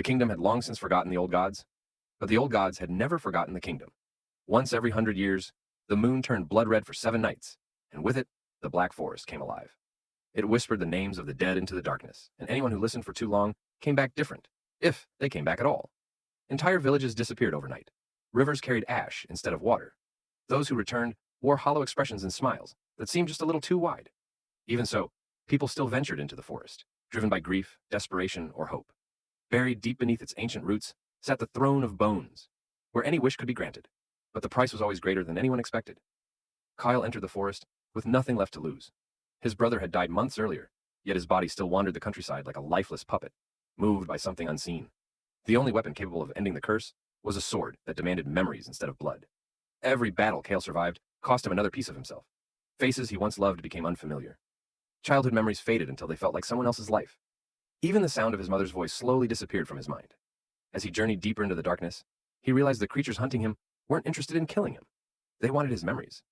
The kingdom had long since forgotten the old gods, but the old gods had never forgotten the kingdom. Once every 100 years, the moon turned blood red for 7 nights, and with it, the Black Forest came alive. It whispered the names of the dead into the darkness, and anyone who listened for too long came back different, if they came back at all. Entire villages disappeared overnight. Rivers carried ash instead of water. Those who returned wore hollow expressions and smiles that seemed just a little too wide. Even so, people still ventured into the forest, driven by grief, desperation, or hope. Buried deep beneath its ancient roots sat the throne of bones, where any wish could be granted, but the price was always greater than anyone expected. Kyle entered the forest with nothing left to lose. His brother had died months earlier, yet his body still wandered the countryside like a lifeless puppet, moved by something unseen. The only weapon capable of ending the curse was a sword that demanded memories instead of blood. Every battle Kale survived cost him another piece of himself. Faces he once loved became unfamiliar. Childhood memories faded until they felt like someone else's life. Even the sound of his mother's voice slowly disappeared from his mind. As he journeyed deeper into the darkness, he realized the creatures hunting him weren't interested in killing him. They wanted his memories.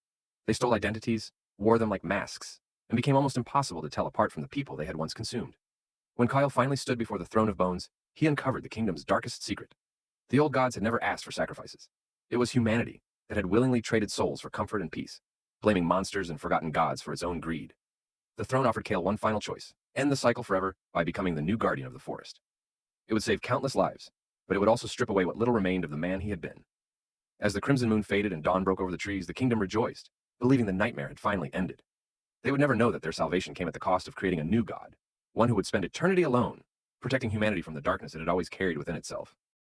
They stole identities, wore them like masks, and became almost impossible to tell apart from the people they had once consumed. When Kyle finally stood before the throne of bones, he uncovered the kingdom's darkest secret. The old gods had never asked for sacrifices. It was humanity that had willingly traded souls for comfort and peace, blaming monsters and forgotten gods for its own greed. The throne offered Kale one final choice: end the cycle forever by becoming the new guardian of the forest. It would save countless lives, but it would also strip away what little remained of the man he had been. As the crimson moon faded and dawn broke over the trees, the kingdom rejoiced, believing the nightmare had finally ended. They would never know that their salvation came at the cost of creating a new god, one who would spend eternity alone, protecting humanity from the darkness it had always carried within itself.